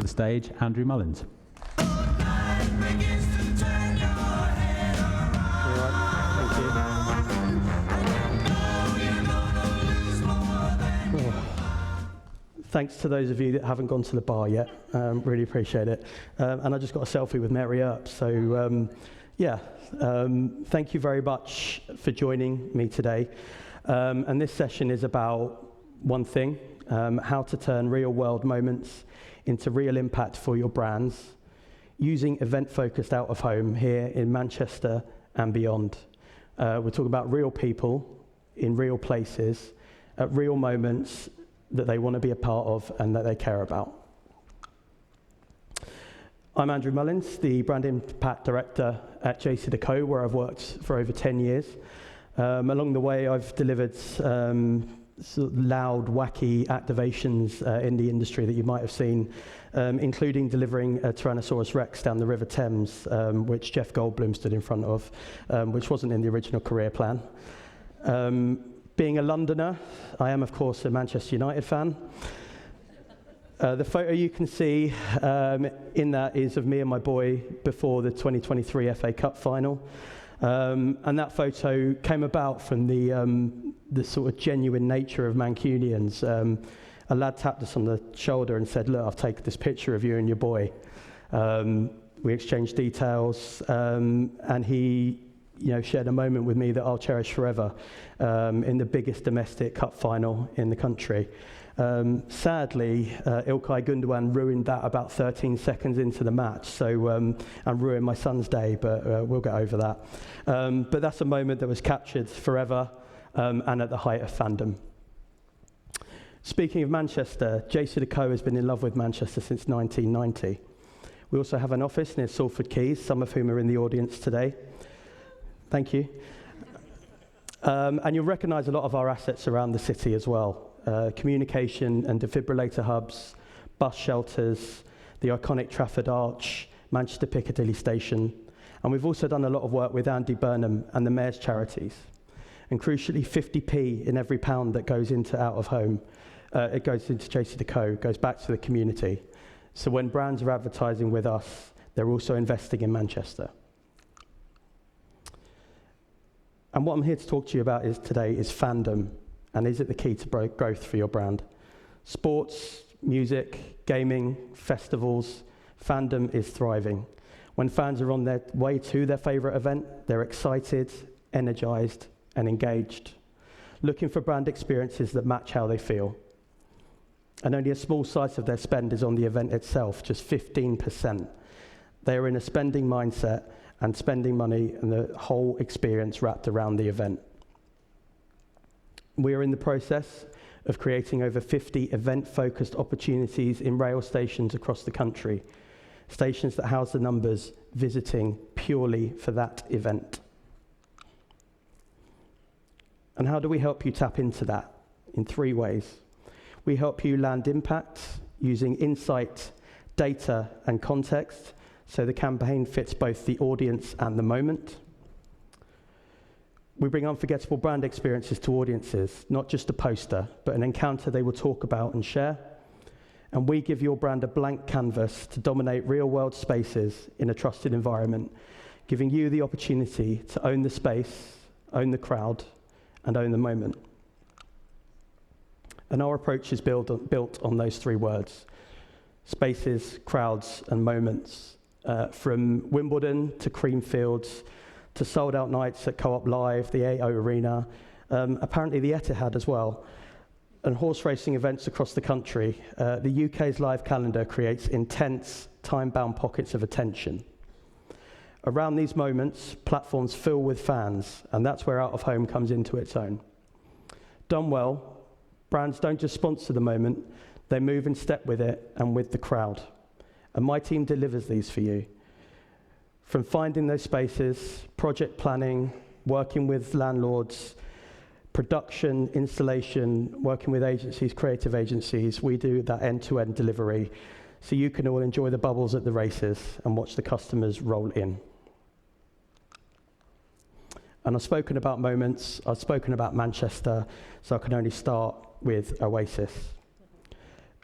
the stage Andrew Mullins. Thanks to those of you that haven't gone to the bar yet. Really appreciate it. And I just got a selfie with Mary Earps. So, thank you very much for joining me today. And this session is about one thing, how to turn real-world moments into real impact for your brands, using event-focused out-of-home here in Manchester and beyond. We're talking about real people in real places, at real moments that they want to be a part of and that they care about. I'm Andrew Mullins, the Brand Impact Director at JCDecaux, where I've worked for over 10 years. Along the way, I've delivered sort of loud, wacky activations in the industry that you might have seen, including delivering a Tyrannosaurus Rex down the River Thames, which Jeff Goldblum stood in front of, which wasn't in the original career plan. Being a Londoner, I am, of course, a Manchester United fan. The photo you can see in that is of me and my boy before the 2023 FA Cup final. And that photo came about from the sort of genuine nature of Mancunians. A lad tapped us on the shoulder and said, "Look, I've taken this picture of you and your boy." We exchanged details, and he shared a moment with me that I'll cherish forever in the biggest domestic cup final in the country. Sadly, Ilkay Gundogan ruined that about 13 seconds into the match, so and ruined my son's day, but we'll get over that. But that's a moment that was captured forever and at the height of fandom. Speaking of Manchester, JCDecaux has been in love with Manchester since 1990. We also have an office near Salford Quays, some of whom are in the audience today. Thank you. And you'll recognise a lot of our assets around the city as well. Communication and defibrillator hubs, bus shelters, the iconic Trafford Arch, Manchester Piccadilly Station. And we've also done a lot of work with Andy Burnham and the Mayor's charities. And crucially, 50p in every pound that goes into out-of-home, it goes into JCDecaux, goes back to the community. So when brands are advertising with us, they're also investing in Manchester. And what I'm here to talk to you about today is fandom, and is it the key to growth for your brand? Sports, music, gaming, festivals, fandom is thriving. When fans are on their way to their favourite event, they're excited, energised, and engaged, looking for brand experiences that match how they feel. And only a small slice of their spend is on the event itself, just 15%. They are in a spending mindset and spending money and the whole experience wrapped around the event. We are in the process of creating over 50 event-focused opportunities in rail stations across the country, stations that house the numbers visiting purely for that event. And how do we help you tap into that? In 3 ways. We help you land impact using insight, data, and context, so the campaign fits both the audience and the moment. We bring unforgettable brand experiences to audiences, not just a poster, but an encounter they will talk about and share. And we give your brand a blank canvas to dominate real-world spaces in a trusted environment, giving you the opportunity to own the space, own the crowd, and own the moment. And our approach is built on those 3 words: spaces, crowds, and moments. From Wimbledon to Creamfields to sold-out nights at Co-op Live, the AO Arena, apparently the Etihad as well, and horse racing events across the country. The UK's live calendar creates intense, time-bound pockets of attention. Around these moments, platforms fill with fans, and that's where out-of-home comes into its own. Done well, brands don't just sponsor the moment, they move in step with it and with the crowd. And my team delivers these for you. From finding those spaces, project planning, working with landlords, production, installation, working with agencies, creative agencies, we do that end-to-end delivery so you can all enjoy the bubbles at the races and watch the customers roll in. And I've spoken about moments, I've spoken about Manchester, so I can only start with Oasis.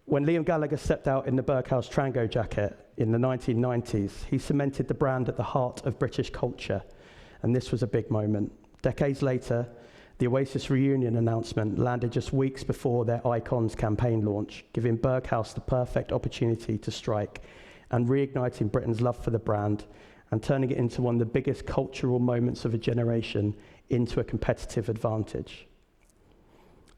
When Liam Gallagher stepped out in the Berghaus Trango jacket in the 1990s, he cemented the brand at the heart of British culture, and this was a big moment. Decades later, the Oasis reunion announcement landed just weeks before their Icons campaign launch, giving Berghaus the perfect opportunity to strike and reigniting Britain's love for the brand and turning it into one of the biggest cultural moments of a generation into a competitive advantage.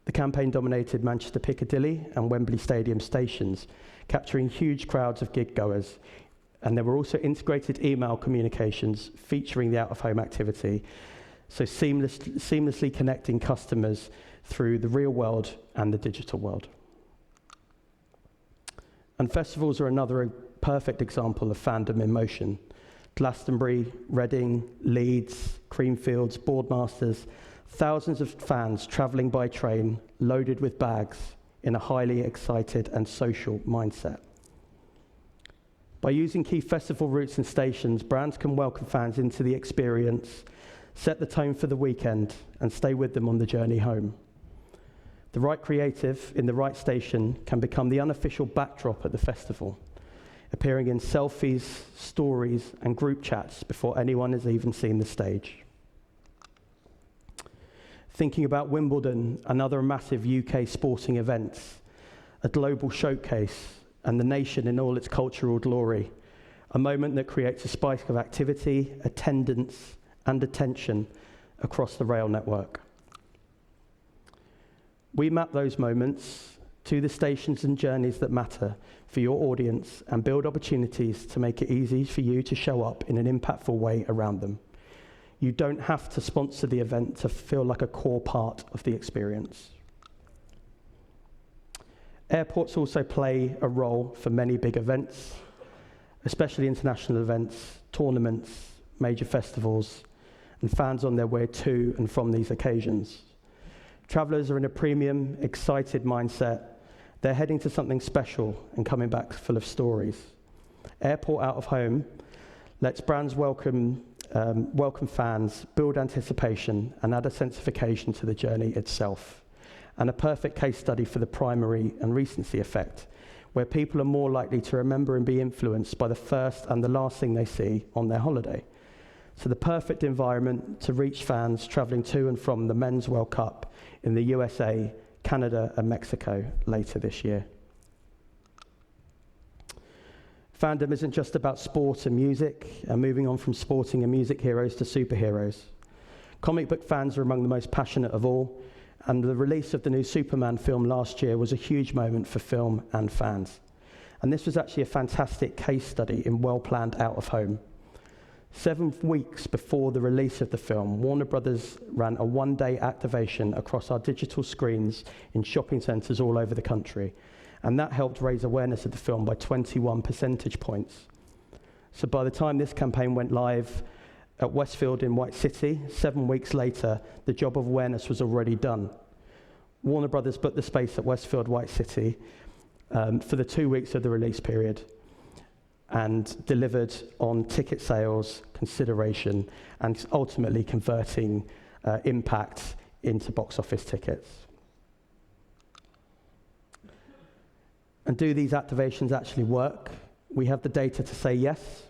The campaign dominated Manchester Piccadilly and Wembley Stadium stations, capturing huge crowds of gig goers. And there were also integrated email communications featuring the out-of-home activity, so seamlessly connecting customers through the real world and the digital world. And festivals are another perfect example of fandom in motion. Glastonbury, Reading, Leeds, Creamfields, Boardmasters, thousands of fans travelling by train, loaded with bags, in a highly excited and social mindset. By using key festival routes and stations, brands can welcome fans into the experience, set the tone for the weekend, and stay with them on the journey home. The right creative in the right station can become the unofficial backdrop at the festival, appearing in selfies, stories, and group chats before anyone has even seen the stage. Thinking about Wimbledon and other massive UK sporting events, a global showcase, and the nation in all its cultural glory, a moment that creates a spike of activity, attendance, and attention across the rail network. We map those moments to the stations and journeys that matter for your audience and build opportunities to make it easy for you to show up in an impactful way around them. You don't have to sponsor the event to feel like a core part of the experience. Airports also play a role for many big events, especially international events, tournaments, major festivals, and fans on their way to and from these occasions. Travellers are in a premium, excited mindset. They're heading to something special and coming back full of stories. Airport out of home lets brands welcome fans, build anticipation, and add a sense of occasion to the journey itself. And a perfect case study for the primary and recency effect, where people are more likely to remember and be influenced by the first and the last thing they see on their holiday. So the perfect environment to reach fans travelling to and from the Men's World Cup in the USA, Canada, and Mexico later this year. Fandom isn't just about sport and music, and moving on from sporting and music heroes to superheroes. Comic book fans are among the most passionate of all, and the release of the new Superman film last year was a huge moment for film and fans. And this was actually a fantastic case study in well-planned out-of-home. 7 weeks before the release of the film, Warner Brothers ran a one-day activation across our digital screens in shopping centres all over the country, and that helped raise awareness of the film by 21 percentage points. So by the time this campaign went live at Westfield in White City, 7 weeks later, the job of awareness was already done. Warner Brothers booked the space at Westfield White City for the 2 weeks of the release period, and delivered on ticket sales, consideration, and ultimately converting impact into box office tickets. And do these activations actually work? We have the data to say yes.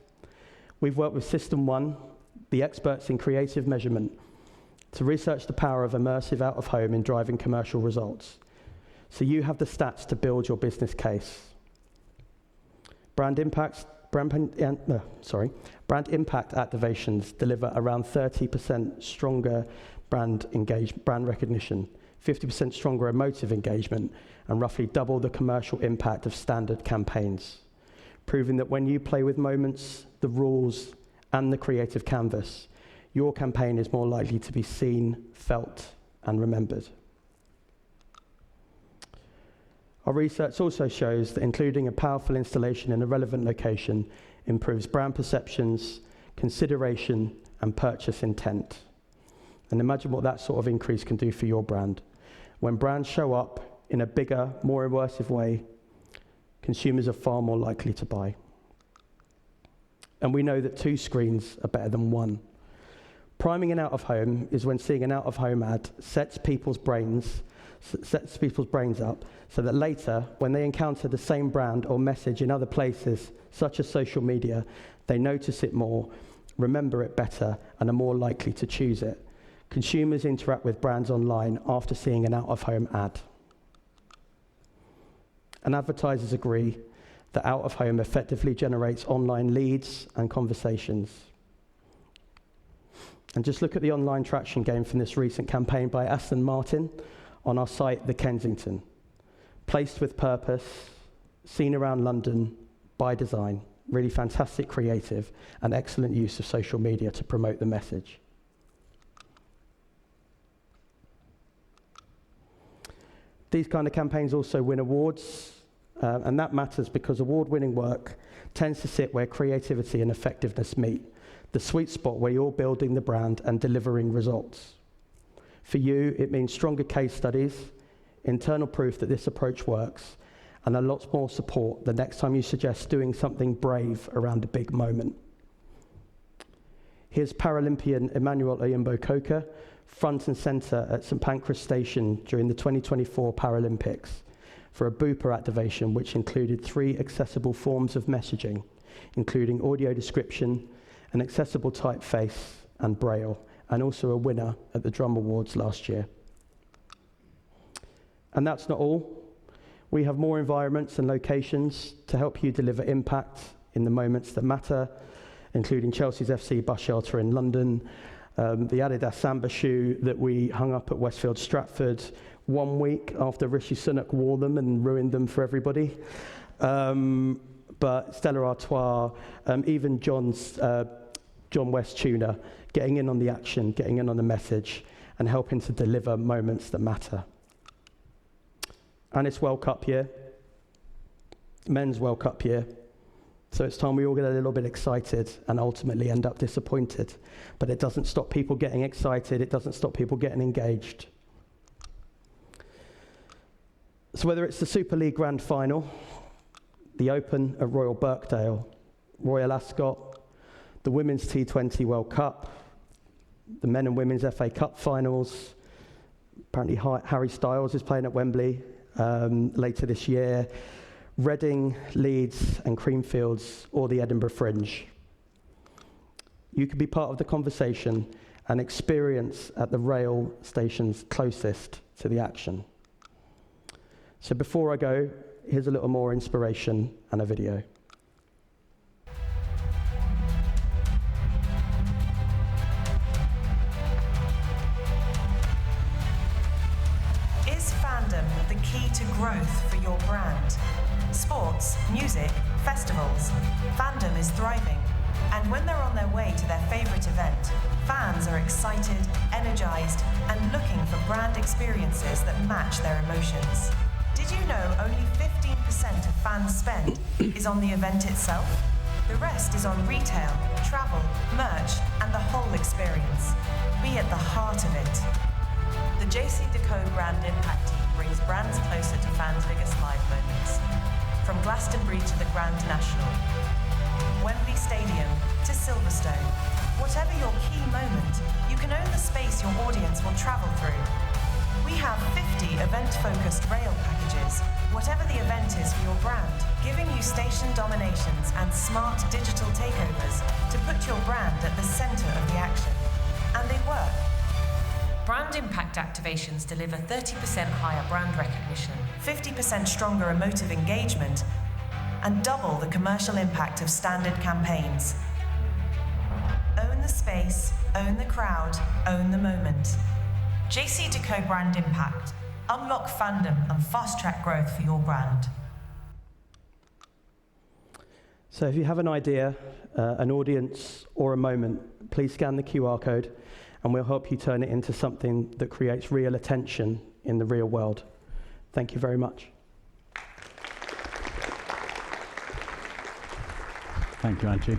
We've worked with System 1, the experts in creative measurement, to research the power of immersive out-of-home in driving commercial results. So you have the stats to build your business case. Brand impact activations deliver around 30% stronger brand recognition, 50% stronger emotive engagement, and roughly double the commercial impact of standard campaigns, proving that when you play with moments, the rules, and the creative canvas, your campaign is more likely to be seen, felt, and remembered. Our research also shows that including a powerful installation in a relevant location improves brand perceptions, consideration, and purchase intent. And imagine what that sort of increase can do for your brand. When brands show up in a bigger, more immersive way, consumers are far more likely to buy. And we know that 2 screens are better than 1. Priming an out-of-home is when seeing an out-of-home ad sets people's brains sets people's brains up, so that later, when they encounter the same brand or message in other places, such as social media, they notice it more, remember it better, and are more likely to choose it. Consumers interact with brands online after seeing an out-of-home ad. And advertisers agree that out-of-home effectively generates online leads and conversations. And just look at the online traction gain from this recent campaign by Aston Martin on our site, The Kensington. Placed with purpose, seen around London, by design. Really fantastic creative and excellent use of social media to promote the message. These kind of campaigns also win awards, and that matters because award-winning work tends to sit where creativity and effectiveness meet, the sweet spot where you're building the brand and delivering results. For you, it means stronger case studies, internal proof that this approach works, and a lot more support the next time you suggest doing something brave around a big moment. Here's Paralympian Emmanuel Oyimbo-Coker, front and centre at St Pancras Station during the 2024 Paralympics for a Bupa activation which included 3 accessible forms of messaging, including audio description, an accessible typeface and braille, and also a winner at the Drum Awards last year. And that's not all. We have more environments and locations to help you deliver impact in the moments that matter, including Chelsea's FC bus shelter in London, the Adidas Samba shoe that we hung up at Westfield Stratford 1 week after Rishi Sunak wore them and ruined them for everybody. But Stella Artois, even John West Tuna, getting in on the action, getting in on the message, and helping to deliver moments that matter. And it's World Cup year, men's World Cup year. So it's time we all get a little bit excited and ultimately end up disappointed. But it doesn't stop people getting excited, it doesn't stop people getting engaged. So whether it's the Super League Grand Final, the Open at Royal Birkdale, Royal Ascot, the Women's T20 World Cup, the Men and Women's FA Cup finals, apparently Harry Styles is playing at Wembley later this year, Reading, Leeds and Creamfields, or the Edinburgh Fringe. You could be part of the conversation and experience at the rail stations closest to the action. So before I go, here's a little more inspiration and a video. Is fandom the key to growth for your brand? Sports, music, festivals. Fandom is thriving. And when they're on their way to their favourite event, fans are excited, energised, and looking for brand experiences that match their emotions. Did you know only 15% of fans' spend is on the event itself? The rest is on retail, travel, merch, and the whole experience. Be at the heart of it. The JCDecaux Brand Impact Team brings brands closer to fans' biggest live moments. From Glastonbury to the Grand National, Wembley Stadium to Silverstone. Whatever your key moment, you can own the space your audience will travel through. We have 50 event-focused rail packages, whatever the event is for your brand, giving you station dominations and smart digital takeovers to put your brand at the centre of the action. And they work. Brand impact activations deliver 30% higher brand recognition, 50% stronger emotive engagement, and double the commercial impact of standard campaigns. Own the space, own the crowd, own the moment. JCDecaux Brand Impact. Unlock fandom and fast-track growth for your brand. So if you have an idea, an audience, or a moment, please scan the QR code and we'll help you turn it into something that creates real attention in the real world. Thank you very much. Thank you, Angie.